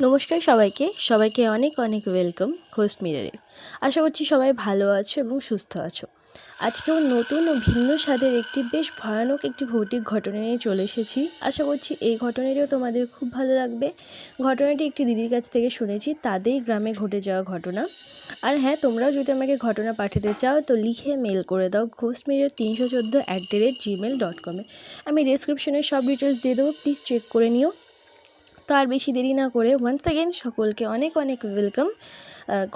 নমস্কার সবাইকে অনেক অনেক ওয়েলকাম খোস্ট মিররে। আশা করছি সবাই ভালো আছো এবং সুস্থ আছো। আজকেও নতুন ও ভিন্ন স্বাদের একটি বেশ ভয়ানক একটি ভৌতিক ঘটনা নিয়ে চলে এসেছি। আশা করছি এই ঘটনাটিও তোমাদের খুব ভালো লাগবে। ঘটনাটি একটি দিদির কাছ থেকে শুনেছি, তাদের গ্রামে ঘটে যাওয়া ঘটনা। আর হ্যাঁ, তোমরাও যদি আমাকে ঘটনা পাঠাতে চাও তো লিখে মেল করে দাও ghostmirror314@gmail.com-এ। আমি ডেসক্রিপশনে সব ডিটেলস দিয়ে দেবো, প্লিজ চেক করে নিও। তো আর বেশি দেরি না করে ওয়ান্স অ্যাগেন সকলকে অনেক অনেক ওয়েলকাম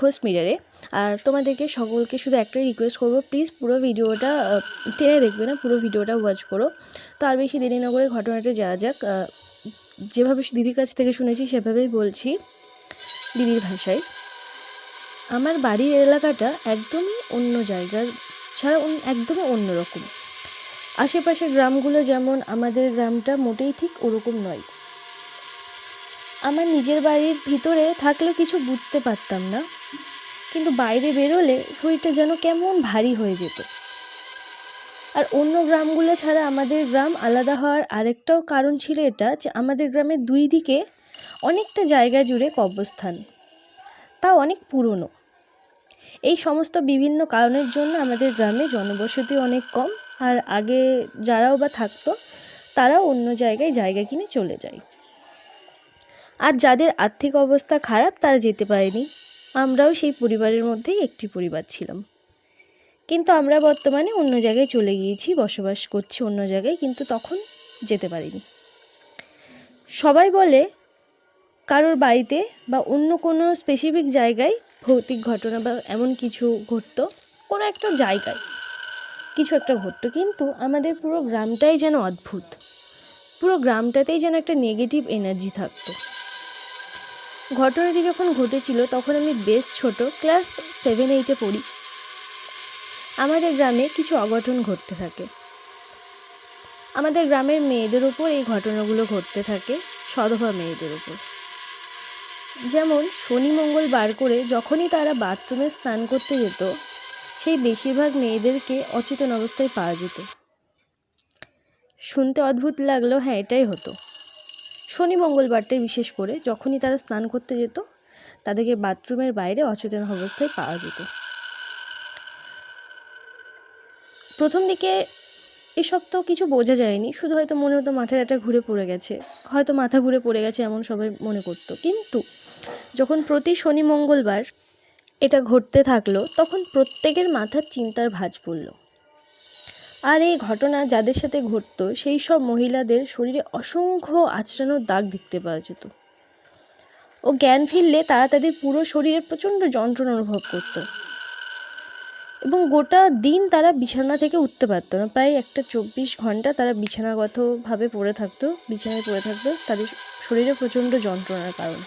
ঘোস্ট মিররে। আর তোমাদেরকে সকলকে শুধু একটাই রিকোয়েস্ট করবো, প্লিজ পুরো ভিডিওটা টেনে দেখবে না, পুরো ভিডিওটা ওয়াচ করো। তো আর বেশি দেরি না করে ঘটনাটা যাওয়া যাক। যেভাবে দিদির কাছ থেকে শুনেছি সেভাবেই বলছি দিদির ভাষায়। আমার বাড়ির এলাকাটা একদমই অন্য জায়গার ছাড়া একদমই অন্যরকম। আশেপাশের গ্রামগুলো যেমন, আমাদের গ্রামটা মোটেই ঠিক ওরকম নয়। আমার নিজের বাড়ির ভিতরে থাকলেও কিছু বুঝতে পারতাম না, কিন্তু বাইরে বেরোলে শরীরটা যেন কেমন ভারী হয়ে যেত। আর অন্য গ্রামগুলো ছাড়া আমাদের গ্রাম আলাদা হওয়ার আরেকটাও কারণ ছিল এটা যে আমাদের গ্রামের দুই দিকে অনেকটা জায়গা জুড়ে কবরস্থান, তাও অনেক পুরনো। এই সমস্ত বিভিন্ন কারণের জন্য আমাদের গ্রামে জনবসতি অনেক কম, আর আগে যারাও বা থাকতো তারাও অন্য জায়গায় জায়গা কিনে চলে যায়। আর যাদের আর্থিক অবস্থা খারাপ তারা যেতে পারেনি। আমরাও সেই পরিবারের মধ্যেই একটি পরিবার ছিলাম, কিন্তু আমরা বর্তমানে অন্য জায়গায় চলে গিয়েছি, বসবাস করছি অন্য জায়গায়, কিন্তু তখন যেতে পারিনি। সবাই বলে কারোর বাড়িতে বা অন্য কোনো স্পেসিফিক জায়গায় ভৌতিক ঘটনা বা এমন কিছু ঘটতো, কোনো একটা জায়গায় কিছু একটা ঘটতো, কিন্তু আমাদের পুরো গ্রামটাই যেন অদ্ভুত। পুরো গ্রামটাতেই যেন একটা নেগেটিভ এনার্জি থাকতো। ঘটনাটি যখন ঘটেছিল তখন আমি বেশ ছোট, ক্লাস 7-8-এ পড়ি। আমাদের গ্রামে কিছু অঘটন ঘটতে থাকে। আমাদের গ্রামের মেয়েদের ওপর এই ঘটনাগুলো ঘটতে থাকে, সধবা মেয়েদের ওপর। যেমন শনি মঙ্গল বার করে যখনই তারা বাথরুমে স্নান করতে যেত, সেই বেশিরভাগ মেয়েদেরকে অচেতন অবস্থায় পাওয়া যেত। শুনতে অদ্ভুত লাগলেও হ্যাঁ, এটাই হতো। শনি মঙ্গলবারটাই বিশেষ করে যখনই তারা স্নান করতে যেত, তাদেরকে বাথরুমের বাইরে অচেতন অবস্থায় পাওয়া যেত। প্রথম দিকে এসব তো কিছু বোঝা যায়নি, শুধু হয়তো মনে হতো মাথার একটা ঘুরে পড়ে গেছে, হয়তো মাথা ঘুরে পড়ে গেছে এমন সবাই মনে করতো। কিন্তু যখন প্রতি শনি মঙ্গলবার এটা ঘটতে থাকলো, তখন প্রত্যেকের মাথার চিন্তার ভাঁজ পড়ল। আর এই ঘটনা যাদের সাথে ঘটতো সেই সব মহিলাদের শরীরে অসংখ্য আঁচড়ানোর দাগ দেখতে পাওয়া যেত। ও জ্ঞান ফিরলে তারা তাদের পুরো শরীরে প্রচণ্ড যন্ত্রণা অনুভব করতো এবং গোটা দিন তারা বিছানা থেকে উঠতে পারতো না। প্রায় একটা 24 ঘন্টা তারা বিছানায় পড়ে থাকতো, তাদের শরীরে প্রচণ্ড যন্ত্রণার কারণে।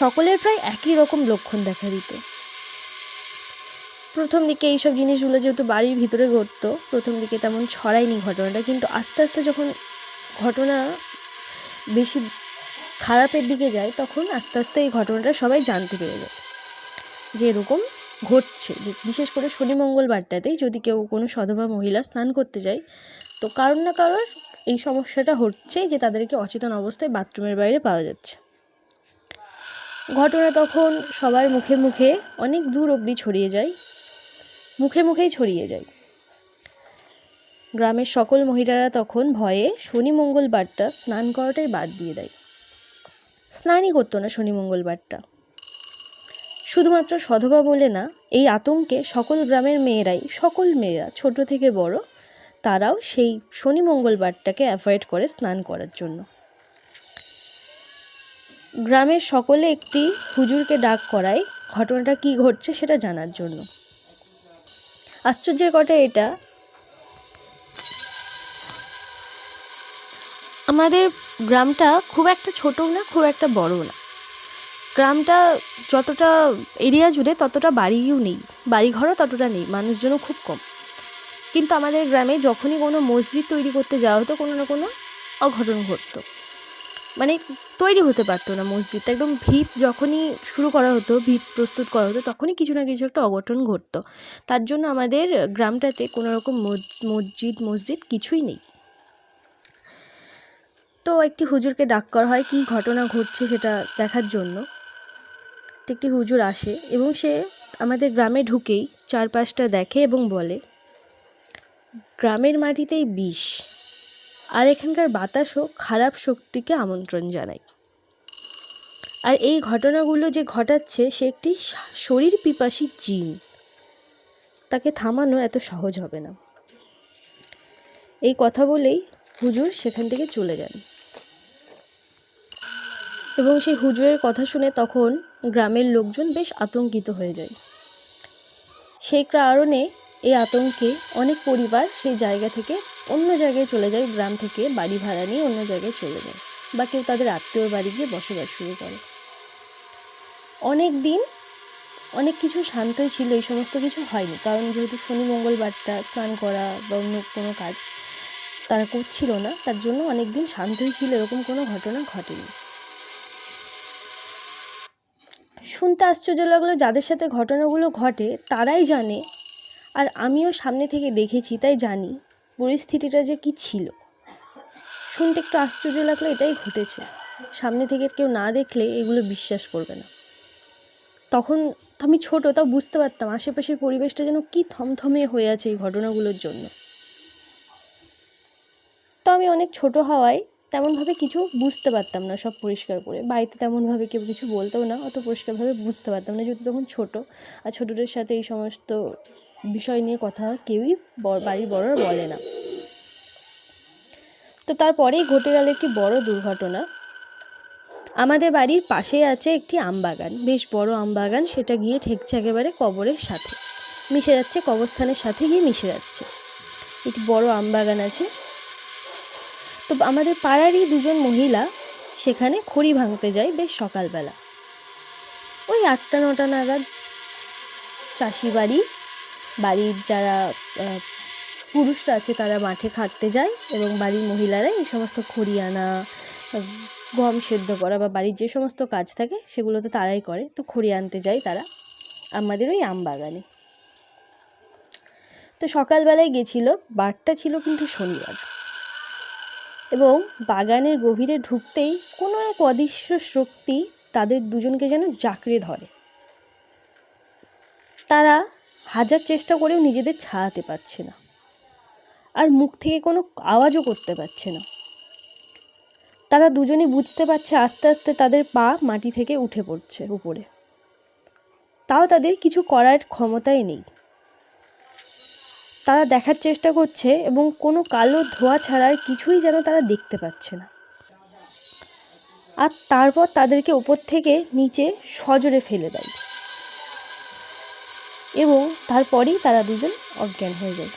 সকলের প্রায় একই রকম লক্ষণ দেখা দিত। প্রথম দিকে এইসব জিনিসগুলো যেহেতু বাড়ির ভিতরে ঘটতো, প্রথম দিকে তেমন ছড়ায়নি ঘটনাটা, কিন্তু আস্তে আস্তে যখন ঘটনা বেশি খারাপের দিকে যায়, তখন আস্তে আস্তে এই ঘটনাটা সবাই জানতে পেরে যায় যে এরকম ঘটছে। যে বিশেষ করে শনি মঙ্গলবারটাতেই যদি কেউ কোনো সধবা মহিলা স্নান করতে যায়, তো কারোর না কারোর এই সমস্যাটা হচ্ছে যে তাদেরকে অচেতন অবস্থায় বাথরুমের বাইরে পাওয়া যাচ্ছে। ঘটনা তখন সবার মুখে মুখে অনেক দূর অবধি ছড়িয়ে যায়, মুখেই ছড়িয়ে যায়। গ্রামের সকল মহিলারা তখন ভয়ে শনি মঙ্গলবারটা স্নান করাটাই বাদ দিয়ে দেয়, স্নানই করতো না শনি মঙ্গলবারটা। শুধুমাত্র সধবা বলে না, এই আতঙ্কে সকল গ্রামের সকল মেয়েরা ছোট থেকে বড়, তারাও সেই শনি মঙ্গলবারটাকে অ্যাভয়েড করে স্নান করার জন্য। গ্রামের সকলে একটি হুজুরকে ডাক করায় ঘটনাটা কী ঘটছে সেটা জানার জন্য। আশ্চর্যের কথা এটা, আমাদের গ্রামটা খুব একটা ছোটও না, খুব একটা বড়ও না। গ্রামটা যতটা এরিয়া জুড়ে ততটা বাড়িও নেই, বাড়িঘরও ততটা নেই, মানুষজনও খুব কম। কিন্তু আমাদের গ্রামে যখনই কোনো মসজিদ তৈরি করতে যাওয়া হতো, কোনো না কোনো অঘটন ঘটতো। মানে তৈরি হতে পারতো না মসজিদটা, একদম ভিত যখনই শুরু করা হতো, ভিত প্রস্তুত করা হতো, তখনই কিছু না কিছু একটা অঘটন ঘটতো। তার জন্য আমাদের গ্রামটাতে কোনো রকম মসজিদ কিছুই নেই। তো একটি হুজুরকে ডাক করা হয় কী ঘটনা ঘটছে সেটা দেখার জন্য। তো একটি হুজুর আসে এবং সে আমাদের গ্রামে ঢুকেই চারপাশটা দেখে এবং বলে, গ্রামের মাটিতেই বিষ, আর এখানকার বাতাসও খারাপ শক্তিকে আমন্ত্রণ জানায়। আর এই ঘটনাগুলো যে ঘটাচ্ছে সে একটি শরীর পিপাসী জিন, তাকে থামানো এত সহজ হবে না। এই কথা বলেই হুজুর সেখান থেকে চলে যান। এবং সেই হুজুরের কথা শুনে তখন গ্রামের লোকজন বেশ আতঙ্কিত হয়ে যায়। সেই কারণে এই আতঙ্কে অনেক পরিবার সেই জায়গা থেকে অন্য জায়গায় চলে যায়, গ্রাম থেকে বাড়ি ভাড়া নিয়ে অন্য জায়গায় চলে যায়, বা কেউ তাদের আত্মীয়র বাড়ি গিয়ে বসবাস শুরু করে। অনেক দিন অনেক কিছু শান্তই ছিল, এই সমস্ত কিছু হয়নি, কারণ যেহেতু শনি মঙ্গলবারটা স্নান করা বা অন্য কোনো কাজ তারা করছিল না, তার জন্য অনেক দিন শান্তই ছিল, এরকম কোনো ঘটনা ঘটেনি। শুনতে আশ্চর্য লাগলো, যাদের সাথে ঘটনাগুলো ঘটে তারাই জানে, আর আমিও সামনে থেকে দেখেছি তাই জানি পরিস্থিতিটা যে কী ছিল। শুনতে একটু আশ্চর্য লাগলো, এটাই ঘটেছে। সামনে থেকে কেউ না দেখলে এগুলো বিশ্বাস করবে না। তখন আমি ছোট, তাও বুঝতে পারতাম আশেপাশের পরিবেশটা যেন কী থমথমে হয়ে আছে এই ঘটনাগুলোর জন্য। তো আমি অনেক ছোট হওয়ায় তেমনভাবে কিছু বুঝতে পারতাম না সব পরিষ্কার করে, বাড়িতে তেমনভাবে কেউ কিছু বলতেও না, অত পরিষ্কারভাবে বুঝতে পারতাম না, যেহেতু তখন ছোট, আর ছোটদের সাথে এই সমস্ত বিষয় নিয়ে কথা কেউই বাড়ির বড়রা বলে না। তো তারপরেই ঘটে গেল একটি বড় দুর্ঘটনা। আমাদের বাড়ির পাশেই আছে একটি আমবাগান, বেশ বড় আমবাগান, সেটা গিয়ে ঠেকছে একেবারে কবরের সাথে, মিশে যাচ্ছে, কবরস্থানের সাথে গিয়ে মিশে যাচ্ছে। একটি বড় আমবাগান আছে। তো আমাদের পাড়ারই দুজন মহিলা সেখানে খড়ি ভাঙতে যায় বেশ সকালবেলা, ওই 8টা-9টা নাগাদ। চাষি বাড়ির যারা পুরুষরা আছে তারা মাঠে খাটতে যায়, এবং বাড়ির মহিলারা এই সমস্ত খড়ি আনা, গম সেদ্ধ করা বা বাড়ির যে সমস্ত কাজ থাকে সেগুলো তো তারাই করে। তো খড়ি আনতে যায় তারা আমাদের ওই আম বাগানে। তো সকালবেলায় গেছিল, বারটা ছিল কিন্তু শনিবার, এবং বাগানের গভীরে ঢুকতেই কোনো এক অদৃশ্য শক্তি তাদের দুজনকে যেন জাঁকড়ে ধরে। তারা হাজার চেষ্টা করেও নিজেদের ছাড়াতে পারছে না, আর মুখ থেকে কোনো আওয়াজও করতে পারছে না। তারা দুজনেই বুঝতে পারছে আস্তে আস্তে তাদের পা মাটি থেকে উঠে পড়ছে উপরে, তাও তাদের কিছু করার ক্ষমতাই নেই। তারা দেখার চেষ্টা করছে এবং কোনো কালো ধোঁয়া ছাড়ার কিছুই যেন তারা দেখতে পাচ্ছে না। আর তারপর তাদেরকে উপর থেকে নিচে সজোরে ফেলে দেয়, এবং তারপরেই তারা দুজন অজ্ঞান হয়ে যায়।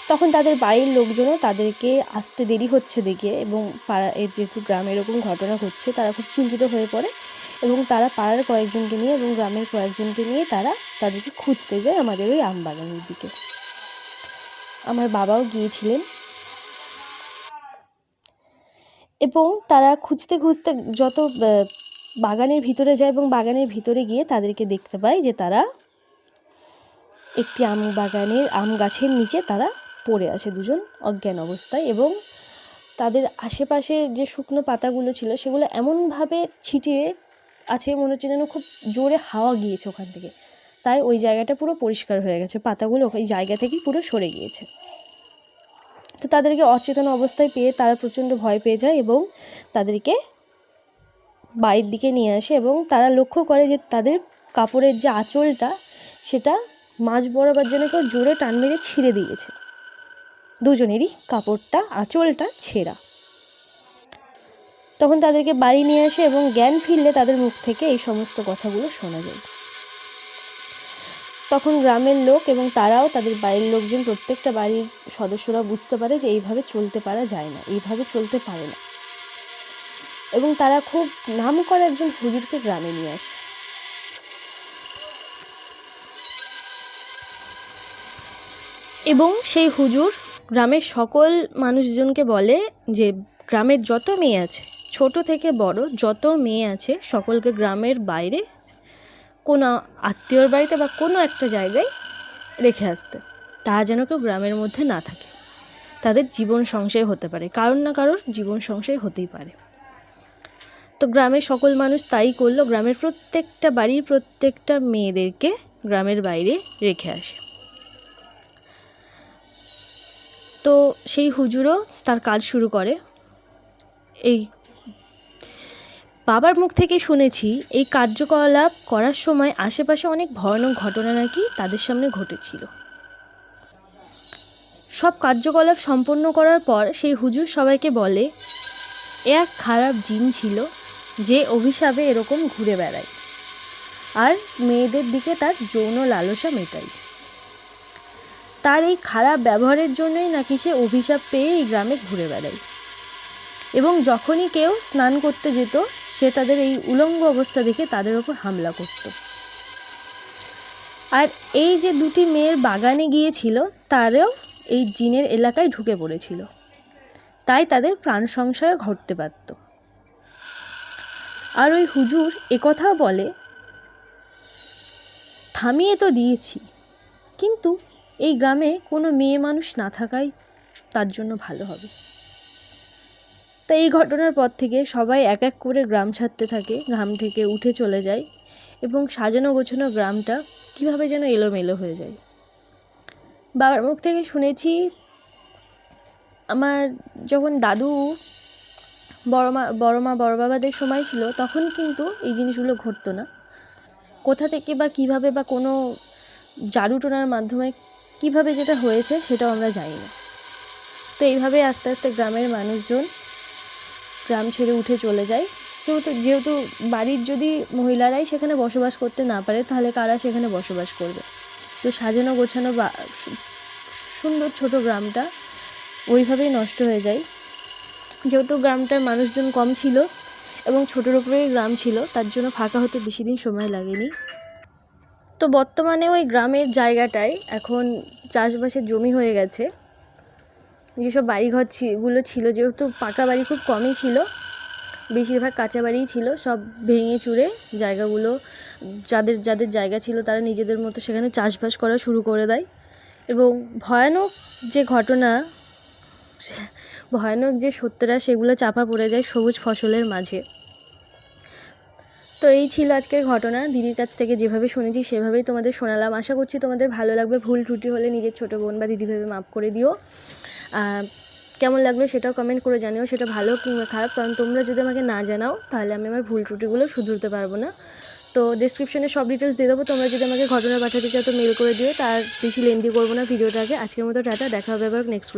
তখন তাদের বাড়ির লোকজনও তাদেরকে আসতে দেরি হচ্ছে দেখে, এবং যেহেতু গ্রামে এরকম ঘটনা ঘটছে, তারা খুব চিন্তিত হয়ে পড়ে, এবং তারা পাড়ার কয়েকজনকে নিয়ে এবং গ্রামের কয়েকজনকে নিয়ে তারা তাদেরকে খুঁজতে যায় আমাদের ওই আমবাগানের দিকে। আমার বাবাও গিয়েছিলেন, এবং তারা খুঁজতে খুঁজতে যত বাগানের ভিতরে যায়, এবং বাগানের ভিতরে গিয়ে তাদেরকে দেখতে পায় যে তারা একটি আম গাছের নিচে তারা পড়ে আছে দুজন অজ্ঞান অবস্থায়, এবং তাদের আশেপাশের যে শুকনো পাতাগুলো ছিল সেগুলো এমনভাবে ছিটিয়ে আছে মনে হচ্ছে যেন খুব জোরে হাওয়া গিয়েছে ওখান থেকে, তাই ওই জায়গাটা পুরো পরিষ্কার হয়ে গেছে, পাতাগুলো ওই জায়গা থেকেই পুরো সরে গিয়েছে। তো তাদেরকে অচেতন অবস্থায় পেয়ে তারা প্রচণ্ড ভয় পেয়ে যায়, এবং তাদেরকে বাড়ির দিকে নিয়ে আসে, এবং তারা লক্ষ্য করে যে তাদের কাপড়ের যে আঁচলটা সেটা মাঝ বরাবর যেন কেউ জোরে টান মেরে ছিঁড়ে দিয়েছে, দুজনেরই কাপড়টা আঁচলটা ছেঁড়া। তখন তাদেরকে বাড়ি নিয়ে আসে, এবং জ্ঞান ফিরলে তাদের মুখ থেকে এই সমস্ত কথাগুলো শোনা যায়। তখন গ্রামের লোক এবং তারাও তাদের বাড়ির লোকজন প্রত্যেকটা বাড়ির সদস্যরা বুঝতে পারে যে এইভাবে চলতে পারা যায় না, এইভাবে চলতে পারে না, এবং তারা খুব নাম করা একজন হুজুরকে গ্রামে নিয়ে আসে। এবং সেই হুজুর গ্রামের সকল মানুষজনকে বলে যে গ্রামের যত মেয়ে আছে, ছোট থেকে বড় যত মেয়ে আছে, সকলকে গ্রামের বাইরে কোনো আত্মীয়র বাড়িতে বা কোনো একটা জায়গায় রেখে আসতে, তারা যেন কেউ গ্রামের মধ্যে না থাকে। তাদের জীবন সংশয় হতে পারে, কারোর না কারোর জীবন সংশয় হতেই পারে। তো গ্রামের সকল মানুষ তাই করলো, গ্রামের প্রত্যেকটা বাড়ির প্রত্যেকটা মেয়েদেরকে গ্রামের বাইরে রেখে আসে। তো সেই হুজুরও তার কাজ শুরু করে। এই বাবার মুখ থেকে শুনেছি এই কার্যকলাপ করার সময় আশেপাশে অনেক ভয়ানক ঘটনা নাকি তাদের সামনে ঘটেছিল। সব কার্যকলাপ সম্পন্ন করার পর সেই হুজুর সবাইকে বলে, এ এক খারাপ জিন ছিল যে অভিশাপে এরকম ঘুরে বেড়ায় আর মেয়েদের দিকে তার যৌন লালসা মেটায়। তার এই খারাপ ব্যবহারের জন্যই নাকি সে অভিশাপ পেয়ে এই গ্রামে ঘুরে বেড়ায়, এবং যখনই কেউ স্নান করতে যেত সে তাদের এই উলঙ্গ অবস্থা দেখে তাদের ওপর হামলা করত। আর এই যে দুটি মেয়ের বাগানে গিয়েছিল তারাও এই জিনের এলাকায় ঢুকে পড়েছিল, তাই তাদের প্রাণ সংশয় ঘটতে পারত। আর ওই হুজুর একথাও বলে, থামিয়ে তো দিয়েছি, কিন্তু এই গ্রামে কোনো মেয়ে মানুষ না থাকাই তার জন্য ভালো হবে। তো এই ঘটনার পর থেকে সবাই এক এক করে গ্রাম ছাড়তে থাকে, গ্রাম থেকে উঠে চলে যায়, এবং সাজানো গোছানো গ্রামটা কীভাবে যেন এলোমেলো হয়ে যায়। বাবার মুখ থেকে শুনেছি, আমার যখন দাদু বড় বাবাদের সময় ছিল তখন কিন্তু এই জিনিসগুলো ঘটতো না। কোথা থেকে বা কীভাবে বা কোনো জাদুটোনার মাধ্যমে কীভাবে যেটা হয়েছে সেটাও আমরা জানি না। তো এইভাবে আস্তে আস্তে গ্রামের মানুষজন গ্রাম ছেড়ে উঠে চলে যায়। যেহেতু বাড়ির যদি মহিলারাই সেখানে বসবাস করতে না পারে তাহলে কারা সেখানে বসবাস করবে। তো সাজানো গোছানো সুন্দর ছোট গ্রামটা ওইভাবেই নষ্ট হয়ে যায়। যেহেতু গ্রামটার মানুষজন কম ছিল এবং ছোটোর উপরেই গ্রাম ছিল, তার জন্য ফাঁকা হতে বেশি দিন সময় লাগেনি। তো বর্তমানে ওই গ্রামের জায়গাটায় এখন চাষবাসের জমি হয়ে গেছে। যেসব বাড়িঘরগুলো ছিল, যেহেতু পাকা বাড়ি খুব কমই ছিল, বেশিরভাগ কাঁচা বাড়িই ছিল, সব ভেঙে চুরে জায়গাগুলো যাদের যাদের জায়গা ছিল তারা নিজেদের মতো সেখানে চাষবাস করা শুরু করে দেয়। এবং ভয়ানক যে সত্যটা সেগুলো চাপা পড়ে যায় সবুজ ফসলের মাঝে। তো এই ছিল আজকের ঘটনা। দিদির কাছ থেকে যেভাবে শুনেছি সেভাবেই তোমাদের শোনালাম। আশা করছি তোমাদের ভালো লাগবে। ভুল ত্রুটি হলে নিজের ছোটো বোন বা দিদি ভেবে মাফ করে দিও। কেমন লাগলো সেটাও কমেন্ট করে জানিও, সেটা ভালো কিংবা খারাপ, কারণ তোমরা যদি আমাকে না জানাও তাহলে আমি আমার ভুল ত্রুটিগুলো শুধরতে পারবো না। তো ডেসক্রিপশনে সব ডিটেলস দিয়ে দেবো, তোমরা যদি আমাকে ঘটনা পাঠাতে চাও তো মেল করে দিও। তার বেশি লেন্দি করবো না ভিডিওটাকে। আজকের মতো টাটা, দেখা হবে আবার নেক্সট